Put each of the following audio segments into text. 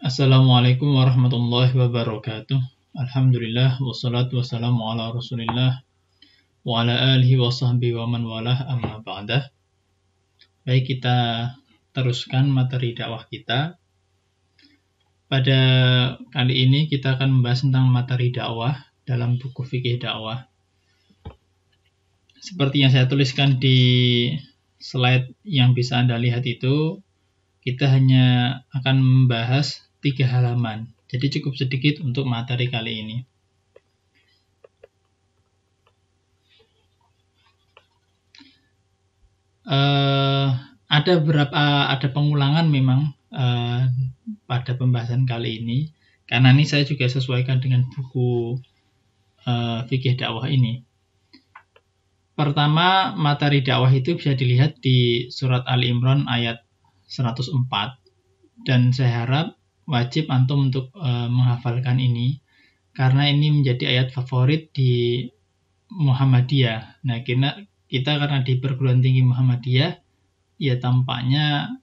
Assalamualaikum warahmatullahi wabarakatuh. Alhamdulillah wassalatu wassalamu ala Rasulillah wa ala alihi wa sahbihi wa man walah amma ba'dah. Baik, kita teruskan materi dakwah kita. Pada kali ini kita akan membahas tentang materi dakwah dalam buku fikih dakwah. Seperti yang saya tuliskan di slide yang bisa Anda lihat itu, kita hanya akan membahas 3 halaman. Jadi cukup sedikit untuk materi kali ini. Ada pengulangan memang pada pembahasan kali ini, karena ini saya juga sesuaikan dengan buku fikih dakwah ini. Pertama, materi dakwah itu bisa dilihat di surat Ali Imran ayat 104, dan saya harap wajib antum untuk menghafalkan ini, karena ini menjadi ayat favorit di Muhammadiyah. Nah, kita karena di perguruan tinggi Muhammadiyah, ya tampaknya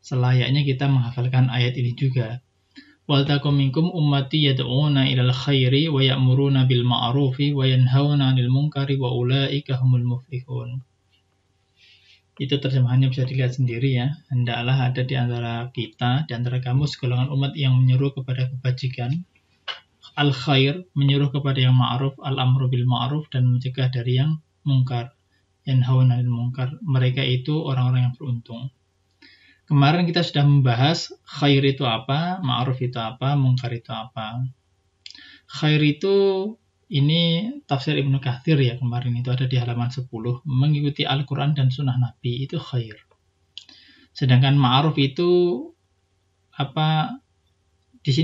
selayaknya kita menghafalkan ayat ini juga. Wal takum minkum ummati yad'una ilal khairi wa ya'muruna bil ma'rufi wa yanhauna 'anil munkari wa ulaika humul muflihun. Itu terjemahannya bisa dilihat sendiri ya. Hendaklah ada di antara kita, di antara kamu segolongan umat yang menyeru kepada kebajikan, al-khair, menyuruh kepada yang ma'ruf, al-amru bil ma'ruf, dan mencegah dari yang mungkar, yanhauna 'anil munkar. Mereka itu orang-orang yang beruntung. Kemarin kita sudah membahas khair itu apa, ma'ruf itu apa, mungkar itu apa. Khair itu, ini tafsir Ibnu Katsir ya, kemarin itu ada di halaman 10, mengikuti Al-Quran dan Sunnah Nabi, itu khair. Sedangkan ma'ruf itu apa? Di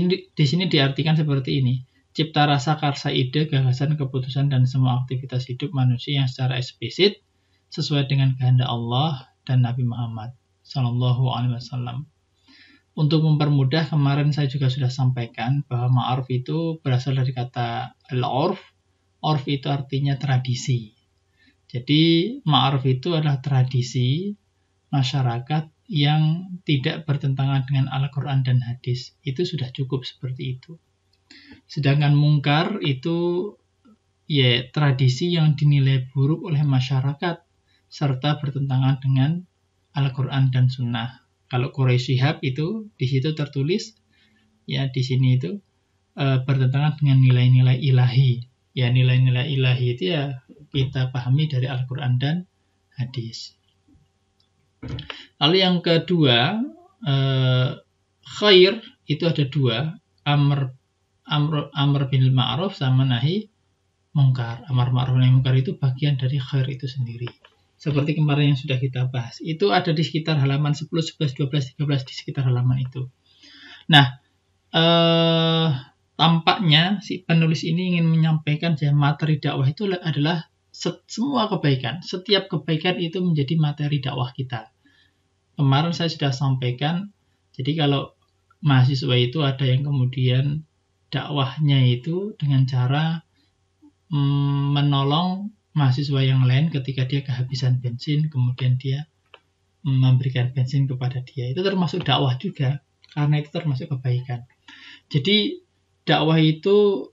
sini diartikan seperti ini: cipta rasa, karsa, ide, gagasan, keputusan, dan semua aktivitas hidup manusia yang secara eksplisit sesuai dengan kehendak Allah dan Nabi Muhammad Sallallahu Alaihi Wasallam. Untuk mempermudah, kemarin saya juga sudah sampaikan bahwa ma'ruf itu berasal dari kata al-urf. Urf itu artinya tradisi. Jadi ma'ruf itu adalah tradisi masyarakat yang tidak bertentangan dengan Al-Quran dan hadis. Itu sudah cukup seperti itu. Sedangkan mungkar itu ya tradisi yang dinilai buruk oleh masyarakat serta bertentangan dengan Al-Quran dan Sunnah. Kalau Quraisy Shihab itu di situ tertulis ya, di sini itu bertentangan dengan nilai-nilai ilahi. Ya, nilai-nilai ilahi itu ya kita pahami dari Al-Quran dan hadis. Lalu yang kedua, khair itu ada 2, amr bil ma'ruf sama nahi mungkar. Amar ma'ruf nahi mungkar itu bagian dari khair itu sendiri. Seperti kemarin yang sudah kita bahas, itu ada di sekitar halaman 10, 11, 12, 13, di sekitar halaman itu. Nah, tampaknya si penulis ini ingin menyampaikan bahwa materi dakwah itu adalah semua kebaikan. Setiap kebaikan itu menjadi materi dakwah kita. Kemarin saya sudah sampaikan, jadi kalau mahasiswa itu ada yang kemudian dakwahnya itu dengan cara menolong mahasiswa yang lain ketika dia kehabisan bensin, kemudian dia memberikan bensin kepada dia. Itu termasuk dakwah juga, karena itu termasuk kebaikan. Jadi dakwah itu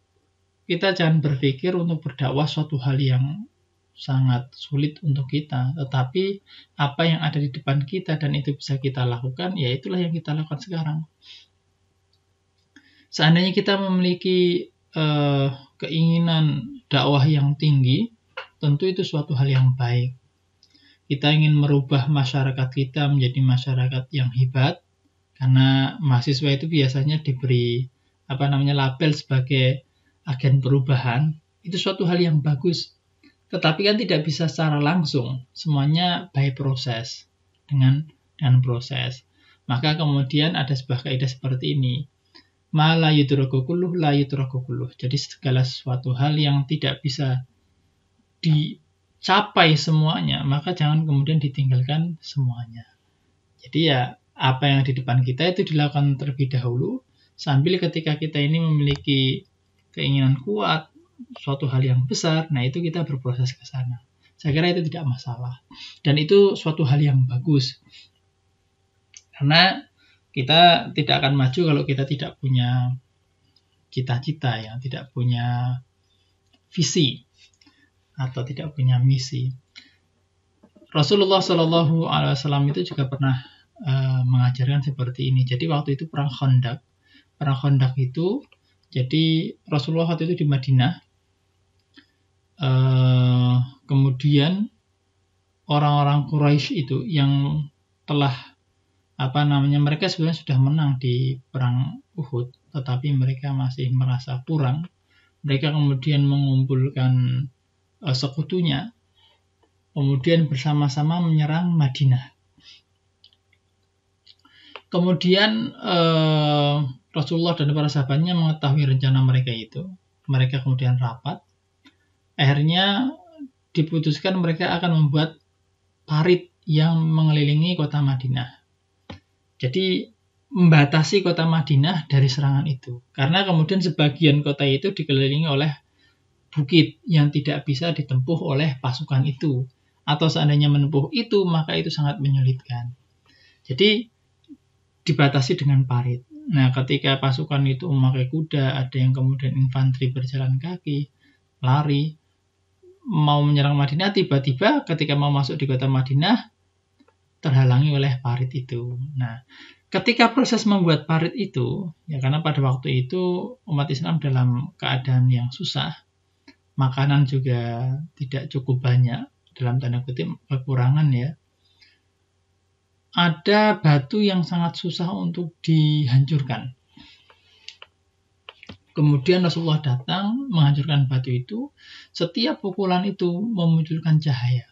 kita jangan berpikir untuk berdakwah suatu hal yang sangat sulit untuk kita, tetapi apa yang ada di depan kita dan itu bisa kita lakukan, ya itulah yang kita lakukan sekarang. Seandainya kita memiliki keinginan dakwah yang tinggi, tentu itu suatu hal yang baik. Kita ingin merubah masyarakat kita menjadi masyarakat yang hebat, karena mahasiswa itu biasanya diberi label sebagai agen perubahan. Itu suatu hal yang bagus. Tetapi kan tidak bisa secara langsung, semuanya by proses, dengan proses. Maka kemudian ada sebuah kaidah seperti ini: ma la yudraku kulluh la yutraku kulluh. Jadi segala sesuatu hal yang tidak bisa dicapai semuanya, maka jangan kemudian ditinggalkan semuanya. Jadi ya apa yang di depan kita itu dilakukan terlebih dahulu, sambil ketika kita ini memiliki keinginan kuat, suatu hal yang besar, nah itu kita berproses ke sana. Saya kira itu tidak masalah. Dan itu suatu hal yang bagus. Karena Kita tidak akan maju kalau kita tidak punya cita-cita, ya, tidak punya visi atau tidak punya misi. Rasulullah Shallallahu Alaihi Wasallam itu juga pernah mengajarkan seperti ini. Jadi waktu itu perang Khandaq itu, jadi Rasulullah waktu itu di Madinah. Kemudian orang-orang Quraisy itu yang telah mereka sebenarnya sudah menang di perang Uhud, tetapi mereka masih merasa kurang. Mereka kemudian mengumpulkan sekutunya, kemudian bersama-sama menyerang Madinah. Kemudian Rasulullah dan para sahabatnya mengetahui rencana mereka itu. Mereka kemudian rapat. Akhirnya diputuskan mereka akan membuat parit yang mengelilingi kota Madinah. Jadi membatasi kota Madinah dari serangan itu. Karena kemudian sebagian kota itu dikelilingi oleh bukit yang tidak bisa ditempuh oleh pasukan itu. Atau seandainya menempuh itu, maka itu sangat menyulitkan. Jadi dibatasi dengan parit. Nah, ketika pasukan itu memakai kuda, ada yang kemudian infanteri berjalan kaki, lari, mau menyerang Madinah, tiba-tiba ketika mau masuk di kota Madinah, terhalangi oleh parit itu. Nah, ketika proses membuat parit itu, ya karena pada waktu itu umat Islam dalam keadaan yang susah, makanan juga tidak cukup banyak, dalam tanda kutip kekurangan ya. Ada batu yang sangat susah untuk dihancurkan. Kemudian Rasulullah datang menghancurkan batu itu, setiap pukulan itu memunculkan cahaya.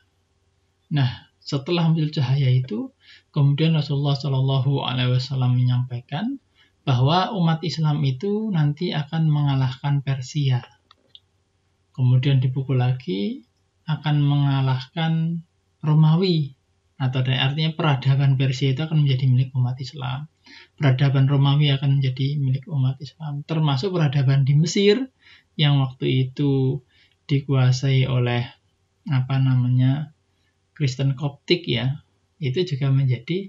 Nah, setelah muncul cahaya itu, kemudian Rasulullah Shallallahu Alaihi Wasallam menyampaikan bahwa umat Islam itu nanti akan mengalahkan Persia. Kemudian dipukul lagi akan mengalahkan Romawi, atau artinya peradaban Persia itu akan menjadi milik umat Islam. Peradaban Romawi akan menjadi milik umat Islam, termasuk peradaban di Mesir yang waktu itu dikuasai oleh Kristen Koptik ya, itu juga menjadi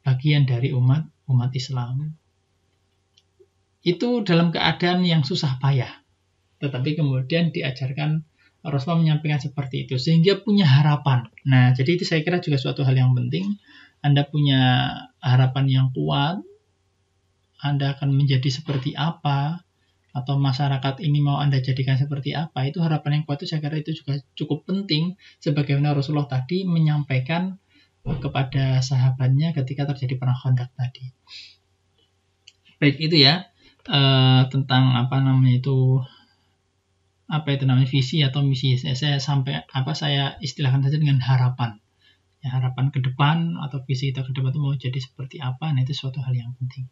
bagian dari umat Islam. Itu dalam keadaan yang susah payah, tetapi kemudian diajarkan, Rasulullah menyampaikan seperti itu sehingga punya harapan. Nah, jadi itu saya kira juga suatu hal yang penting. Anda punya harapan yang kuat, Anda akan menjadi seperti apa, atau masyarakat ini mau Anda jadikan seperti apa, itu harapan yang kuat itu saya kira itu juga cukup penting, sebagaimana Rasulullah tadi menyampaikan kepada sahabatnya ketika terjadi perang Khandaq tadi. Baik, itu ya tentang visi atau misi. Saya istilahkan saja dengan harapan. Ya, harapan ke depan atau visi kita ke depan itu mau jadi seperti apa, nah itu suatu hal yang penting.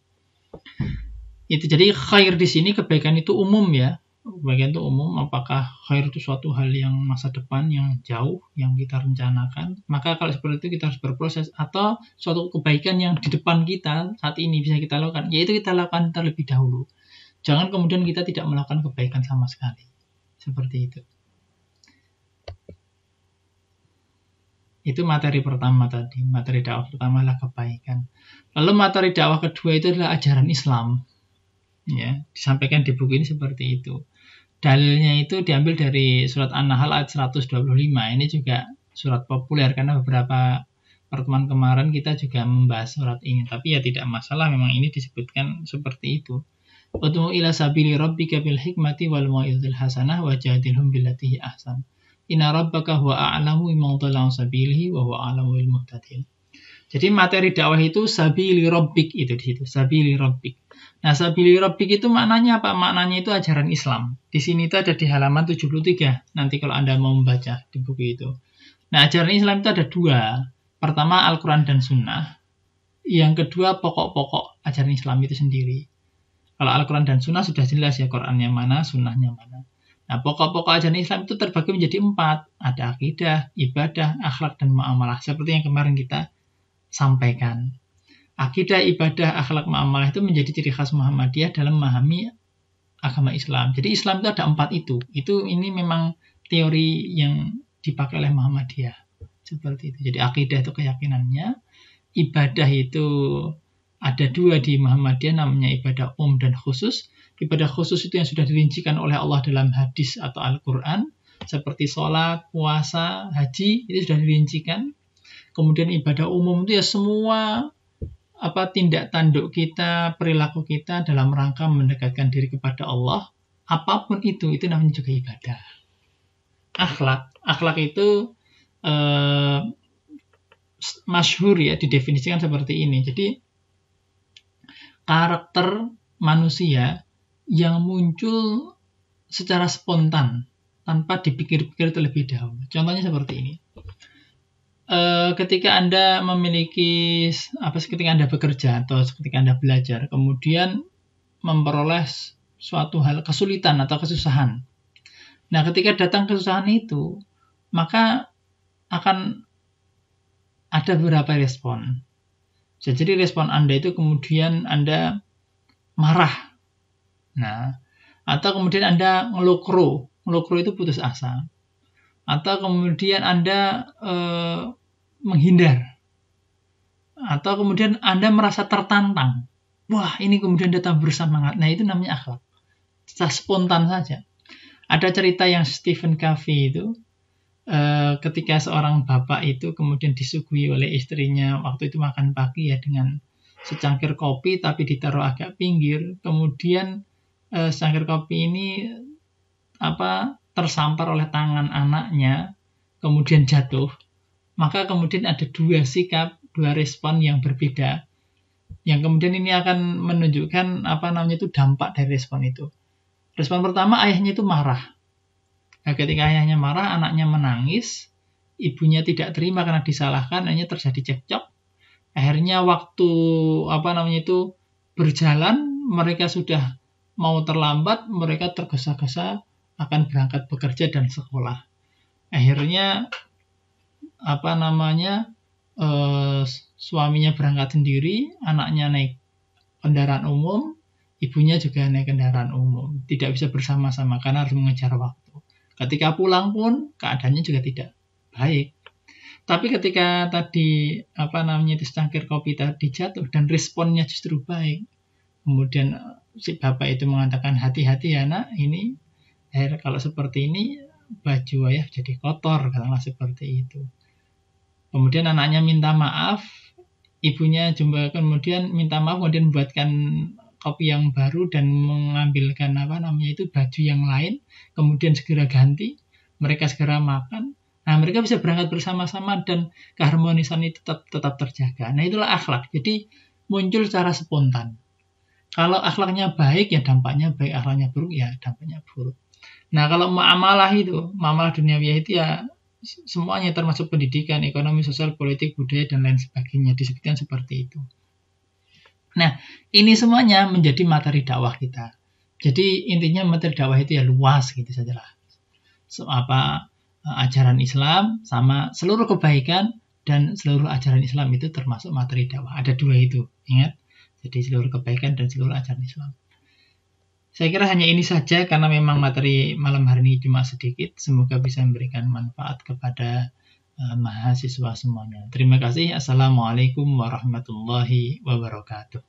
Itu jadi khair di sini kebaikan itu umum ya. Kebaikan itu umum, apakah khair itu suatu hal yang masa depan yang jauh yang kita rencanakan, maka kalau seperti itu kita harus berproses, atau suatu kebaikan yang di depan kita saat ini bisa kita lakukan, yaitu kita lakukan terlebih dahulu. Jangan kemudian kita tidak melakukan kebaikan sama sekali. Seperti itu. Itu materi pertama tadi. Materi dakwah pertama adalah kebaikan. Lalu materi dakwah kedua itu adalah ajaran Islam. Ya, disampaikan di buku ini seperti itu. Dalilnya itu diambil dari surat An-Nahl ayat 125. Ini juga surat populer karena beberapa pertemuan kemarin kita juga membahas surat ini. Tapi ya tidak masalah, memang ini disebutkan seperti itu. Ud'u ila sabili rabbika bil hikmati wal mau'izatil hasanah wajadilhum billati hi ahsan. Inna rabbaka huwa a'lamu biman dhalla 'an sabilihi wa huwa a'lamu bil muhtadin. Jadi materi dakwah itu sabili rabbik, itu di situ, sabili rabbik. Nah, sabili rabbik itu maknanya apa? Maknanya itu ajaran Islam. Di sini itu ada di halaman 73. Nanti kalau Anda mau membaca di buku itu. Nah, ajaran Islam itu ada dua. Pertama, Al-Quran dan Sunnah. Yang kedua, pokok-pokok ajaran Islam itu sendiri. Kalau Al-Quran dan Sunnah sudah jelas ya, Qurannya mana, Sunnahnya mana. Nah, pokok-pokok ajaran Islam itu terbagi menjadi 4. Ada akidah, ibadah, akhlak, dan muamalah. Seperti yang kemarin kita sampaikan. Akidah, ibadah, akhlak, muamalah itu menjadi ciri khas Muhammadiyah dalam memahami agama Islam. Jadi Islam itu ada 4 itu. Ini memang teori yang dipakai oleh Muhammadiyah. Seperti itu. Jadi akidah itu keyakinannya, ibadah itu ada dua di Muhammadiyah, namanya ibadah dan khusus. Ibadah khusus itu yang sudah dirincikan oleh Allah dalam hadis atau Al-Quran, seperti sholat, puasa, haji, itu sudah dirincikan. Kemudian ibadah umum itu ya semua tindak tanduk kita, perilaku kita dalam rangka mendekatkan diri kepada Allah. Apapun itu namanya juga ibadah. Akhlak itu masyhur ya, didefinisikan seperti ini. Jadi karakter manusia yang muncul secara spontan tanpa dipikir-pikir terlebih dahulu. Contohnya seperti ini. Ketika Anda ketika Anda bekerja atau ketika Anda belajar, kemudian memperoleh suatu hal kesulitan atau kesusahan. Nah, ketika datang kesusahan itu, maka akan ada beberapa respon. Jadi respon Anda itu kemudian Anda marah. Nah, atau kemudian Anda ngelukro itu putus asa. Atau kemudian Anda menghindar. Atau kemudian Anda merasa tertantang. Wah, ini kemudian datang bersemangat. Nah, itu namanya akhlak. Secara spontan saja. Ada cerita yang Stephen Covey itu, ketika seorang bapak itu kemudian disuguhi oleh istrinya waktu itu makan pagi ya dengan secangkir kopi tapi ditaruh agak pinggir. Kemudian secangkir kopi ini tersampar oleh tangan anaknya, kemudian jatuh. Maka kemudian ada dua respon yang berbeda. Yang kemudian ini akan menunjukkan dampak dari respon itu. Respon pertama, ayahnya itu marah. Nah, ketika ayahnya marah, anaknya menangis, ibunya tidak terima karena disalahkan, akhirnya terjadi cekcok. Akhirnya waktu berjalan, mereka sudah mau terlambat, mereka tergesa-gesa akan berangkat bekerja dan sekolah. Akhirnya suaminya berangkat sendiri, anaknya naik kendaraan umum, ibunya juga naik kendaraan umum. Tidak bisa bersama-sama karena harus mengejar waktu. Ketika pulang pun keadaannya juga tidak baik. Tapi ketika tadi secangkir kopi tadi jatuh dan responnya justru baik. Kemudian si bapak itu mengatakan, hati-hati ya nak, ini kalau seperti ini baju ayah jadi kotor, katakanlah seperti itu. Kemudian anaknya minta maaf, ibunya juga kemudian minta maaf, kemudian buatkan kopi yang baru dan mengambilkan baju yang lain, kemudian segera ganti, mereka segera makan. Nah, mereka bisa berangkat bersama-sama dan keharmonisan itu tetap terjaga. Nah, itulah akhlak. Jadi muncul secara spontan. Kalau akhlaknya baik ya dampaknya baik, akhlaknya buruk ya dampaknya buruk. Nah, kalau muamalah duniawi itu ya semuanya termasuk pendidikan, ekonomi, sosial, politik, budaya, dan lain sebagainya. Disebutkan seperti itu. Nah, ini semuanya menjadi materi dakwah kita. Jadi intinya materi dakwah itu ya luas gitu sajalah. Ajaran Islam sama seluruh kebaikan dan seluruh ajaran Islam itu termasuk materi dakwah. Ada dua itu, ingat. Jadi seluruh kebaikan dan seluruh ajaran Islam. Saya kira hanya ini saja karena memang materi malam hari ini cuma sedikit. Semoga bisa memberikan manfaat kepada mahasiswa semuanya. Terima kasih. Assalamualaikum warahmatullahi wabarakatuh.